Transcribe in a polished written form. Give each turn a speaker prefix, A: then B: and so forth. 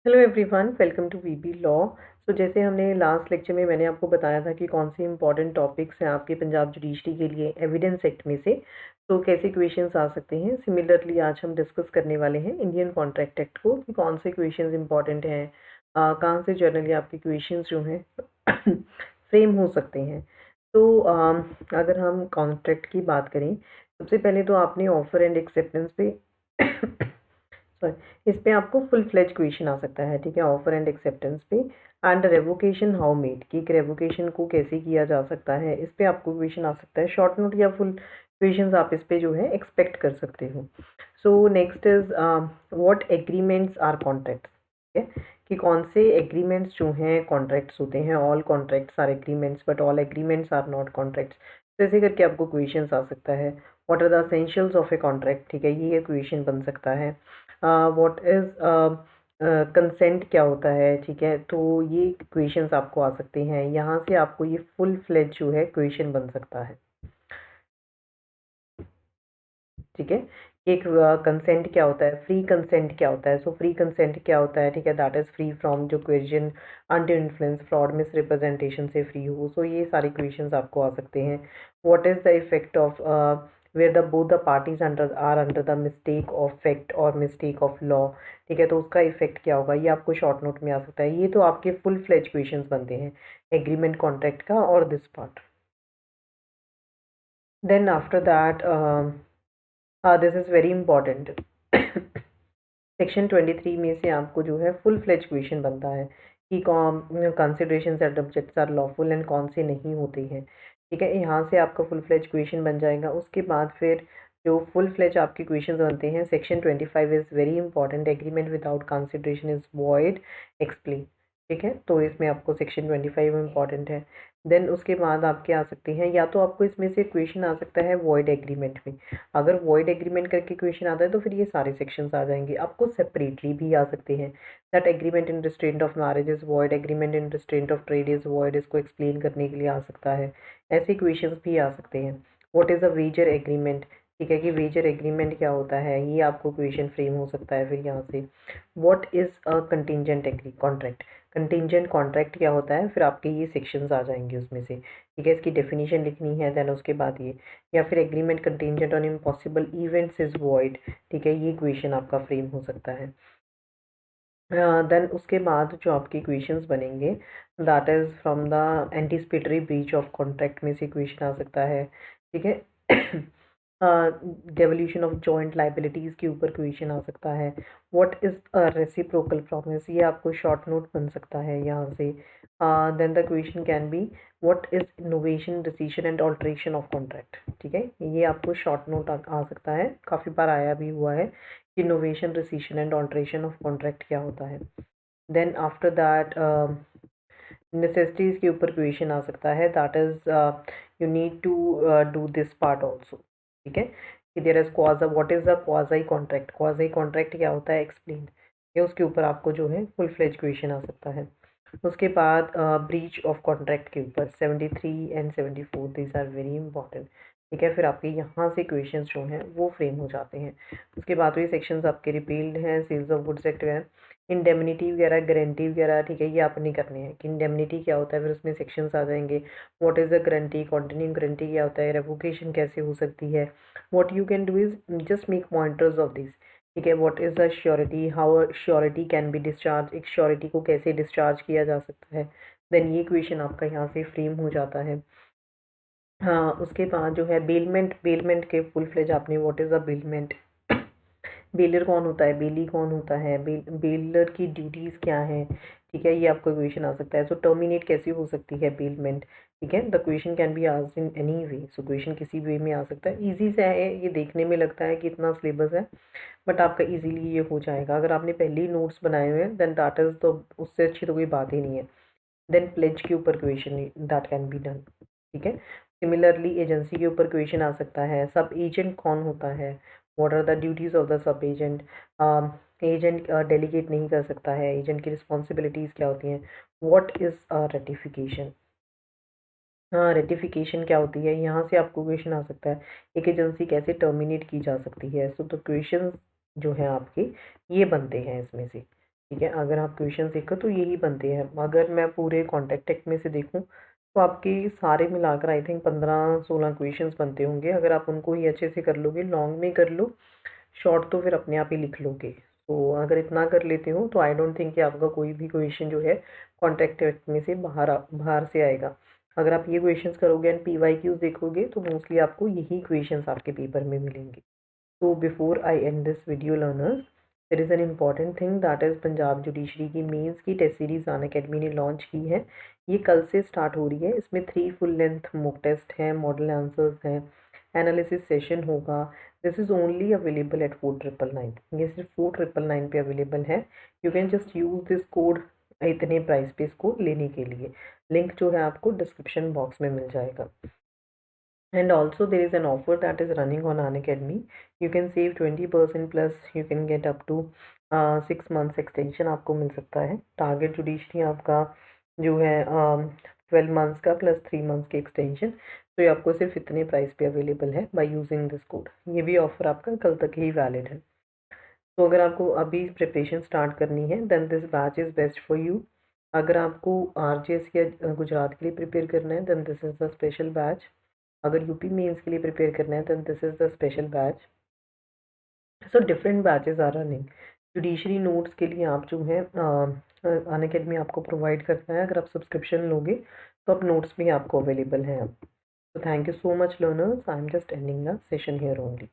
A: Hello everyone, welcome to VB law. जैसे हमने last lecture में मैंने आपको बताया था कि कौन से इंपॉर्टेंट टॉपिक्स हैं आपके पंजाब जुडिशरी के लिए एविडेंस एक्ट में से, तो कैसे क्वेश्चंस आ सकते हैं। सिमिलरली आज हम डिस्कस करने वाले हैं इंडियन कॉन्ट्रैक्ट एक्ट को कि कौन से क्वेश्चंस इंपॉर्टेंट हैं, कहाँ से जनरली आपके क्वेश्चंस जो हैं फ्रेम हो सकते हैं। तो अगर हम कॉन्ट्रैक्ट की बात करें, सबसे पहले तो आपने ऑफर एंड एक्सेप्टेंस पे सॉरी, इस पे आपको फुल फ्लेज क्वेश्चन आ सकता है, ठीक है, ऑफर एंड एक्सेप्टेंस पे। एंड रेवोकेशन हाउ मेड, कि एक रेवोकेशन को कैसे किया जा सकता है, इस पे आपको क्वेश्चन आ सकता है। शॉर्ट नोट या फुल क्वेश्चंस आप इस पे जो है एक्सपेक्ट कर सकते हो। So next is what agreements are contracts, ठीक है, कि कौन से एग्रीमेंट्स जो हैं कॉन्ट्रैक्ट्स होते हैं। All contracts are agreements but all agreements are not contracts. जैसे करके आपको क्वेश्चंस आ सकता है। What are the essentials of a contract, ठीक है, ये क्वेश्चन बन सकता है। व्हाट इज़ कंसेंट क्या होता है, ठीक है, तो ये क्वेश्चंस आपको आ सकते हैं। यहाँ से आपको ये फुल फ्लेज जो है क्वेश्चन बन सकता है, ठीक है। एक कंसेंट क्या होता है, फ्री कंसेंट क्या होता है। सो फ्री कंसेंट क्या होता है, ठीक है, दैट इज़ फ्री फ्रॉम जो question under influence, fraud, misrepresentation से फ्री हो। सो ये सारे क्वेश्चंस आपको आ सकते हैं। What is the effect of where the both the parties under the mistake of fact और मिस्टेक ऑफ लॉ, ठीक है, तो उसका इफेक्ट क्या होगा, ये आपको शॉर्ट नोट में आ सकता है। ये तो आपके फुल फ्लेज क्वेश्चंस बनते हैं एग्रीमेंट कॉन्ट्रैक्ट का और this part. Then after that this is very important. Section 23 में से आपको जो है फुल फ्लेज क्वेश्चन बनता है कि consideration and objects are lawful and कौन से नहीं होते हैं, ठीक है। यहाँ से आपका फुल फ्लेज क्वेश्चन बन जाएगा। उसके बाद फिर जो फुल फ्लेज आपके क्वेश्चन बनते हैं, section 25 is very important. Agreement without consideration is void, explain, ठीक है, तो इसमें आपको सेक्शन 25 इंपॉर्टेंट है। देन उसके बाद आपके आ सकते हैं, या तो आपको इसमें से क्वेश्चन आ सकता है वॉइड एग्रीमेंट में। अगर वॉइड एग्रीमेंट करके क्वेश्चन आता है तो फिर ये सारे सेक्शंस आ जाएंगे। आपको सेपरेटली भी आ सकते हैं, that agreement in restraint of marriage is void, agreement in restraint of trade is void, इसको एक्सप्लेन करने के लिए आ सकता है। ऐसे क्वेश्चंस भी आ सकते हैं। What is a wager agreement, ठीक है, कि वेजर एग्रीमेंट क्या होता है, ये आपको क्वेश्चन फ्रेम हो सकता है फिर यहाँ से। What is a contingent agree contract, contingent contract क्या होता है, फिर आपके ये सेक्शंस आ जाएंगे उसमें से, ठीक है। इसकी डेफिनेशन लिखनी है, देन उसके बाद ये, या फिर agreement contingent on impossible events is void, ठीक है, ये क्वेश्चन आपका फ्रेम हो सकता है। देन उसके बाद जो आपके क्वेश्चंस बनेंगे, that is from the anticipatory breach of contract में से क्वेश्चन आ सकता है, ठीक है। डेवल्यूशन ऑफ जॉइंट लाइबिलिटीज़ के ऊपर क्वेश्चन आ सकता है। What is a reciprocal promise, ये आपको शॉर्ट नोट बन सकता है यहाँ से। Then the question can be what is innovation, decision and alteration of contract, ठीक है, ये आपको शॉर्ट नोट आ सकता है, काफ़ी बार आया भी हुआ है। Innovation, rescission and alteration of contract क्या होता है। देन आफ्टर दैट नेसेसिटीज़ के ऊपर क्वेश्चन आ सकता है, that is you need to do this part also, ठीक है, कि there is quasi, what is a quasi contract, quasi contract क्या होता है, एक्सप्लेन, ये उसके ऊपर आपको जो है फुल फ्लेज क्वेश्चन आ सकता है। उसके बाद ब्रीच ऑफ कॉन्ट्रैक्ट के ऊपर 73 and 74, these are very important, ठीक है, फिर आपके यहाँ से क्वेश्चंस जो हैं वो फ्रेम हो जाते हैं। उसके बाद ये सेक्शंस आपके रिपील्ड हैं, सेल्स ऑफ गुड्स एक्ट वगैरह, इंडेमनिटी वगैरह, गारंटी वगैरह, ठीक है, ये आपने करने हैं कि इंडेमनिटी क्या होता है, फिर उसमें सेक्शंस आ जाएंगे। What is a guarantee, continuing guarantee क्या होता है, रेवोकेशन कैसे हो सकती है। What you can do is just make pointers of this, ठीक है। What is the surety, how surety can be discharge, एक श्योरिटी को कैसे डिस्चार्ज किया जा सकता है। देन ये क्वेश्चन आपका यहाँ से फ्रेम हो जाता है। हाँ, उसके बाद जो है बेलमेंट, बेलमेंट के फुल फ्लेज आपने what is a bailment, baler कौन होता है, बेली कौन होता है, बेलर की ड्यूटीज़ क्या हैं, ठीक है, ये आपको क्वेश्चन आ सकता है। सो टर्मिनेट कैसे हो सकती है बेलमेंट, ठीक है, the question can be asked in any way, so question किसी वे में आ सकता है। ईजी सा है, ये देखने में लगता है कि इतना सिलेबस है, बट आपका इजीली ये हो जाएगा अगर आपने पहले ही नोट्स बनाए हुए हैं, देन दैट इज़, तो उससे अच्छी तो कोई बात ही नहीं है। देन प्लेज के ऊपर question that can be done, ठीक है। सिमिलरली एजेंसी के ऊपर क्वेश्चन आ सकता है, सब एजेंट कौन होता है, what are the duties of the sub agent, agent delegate नहीं कर सकता है, एजेंट की रिस्पॉन्सिबिलिटीज़ क्या होती हैं। व्हाट इज़ रेटिफिकेशन, हाँ, रेटिफिकेशन क्या होती है, यहाँ से आपको क्वेश्चन आ सकता है, एक एजेंसी कैसे टर्मिनेट की जा सकती है। सो तो क्वेश्चन जो हैं आपके ये बनते हैं इसमें से, ठीक है। अगर आप क्वेश्चन देखो तो यही बनते हैं। अगर मैं पूरे कॉन्टैक्ट टेक में से देखूँ तो आपके सारे मिलाकर आई थिंक 15-16 क्वेश्चंस बनते होंगे। अगर आप उनको ही अच्छे से कर लोगे, लॉन्ग में कर लो, शॉर्ट तो फिर अपने आप ही लिख लोगे। तो अगर इतना कर लेते हो तो आई डोंट थिंक कि आपका कोई भी क्वेश्चन जो है कॉन्टैक्ट टेक में से बाहर से आएगा। अगर आप ये क्वेश्चंस करोगे एंड PYQs देखोगे तो मोस्टली आपको यही क्वेश्चंस आपके पेपर में मिलेंगे। So before I end this video learners, there is an important thing that is Punjab judiciary की मेंस की टेस्ट सीरीज अन अकेडमी ने लॉन्च की है। ये कल से स्टार्ट हो रही है। इसमें 3 फुल लेंथ मॉक टेस्ट हैं, मॉडल आंसर्स हैं, एनालिसिस सेशन होगा। This is only available at 4999। ये सिर्फ 4999 पे अवेलेबल है। You can just use this code इतने प्राइस पे इसको लेने के लिए। लिंक जो है आपको डिस्क्रिप्शन बॉक्स में मिल जाएगा। And also there is an offer that is running on Unacademy. You can save 20% plus you can get up to 6 months extension आपको मिल सकता है। टारगेट जुडिशरी आपका जो है 12 मंथ्स का प्लस 3 मंथ्स की एक्सटेंशन। तो ये आपको सिर्फ इतने प्राइस पे अवेलेबल है बाय यूजिंग दिस कोड। ये भी ऑफर आपका कल तक ही वैलिड है। तो अगर आपको अभी प्रिपरेशन स्टार्ट करनी है then this batch is best for you. अगर आपको RGS या गुजरात के लिए प्रिपेयर करना है then this is the special batch. अगर यूपी मेंस के लिए प्रिपेयर करना है then this is the special batch. So different batches are running. Judiciary notes के लिए आप जो है अनअकैडमी आपको प्रोवाइड करता है। अगर आप सब्सक्रिप्शन लोगे तो अब नोट्स भी आपको अवेलेबल हैं अब। तो thank you so much learners. I am just ending the session here only.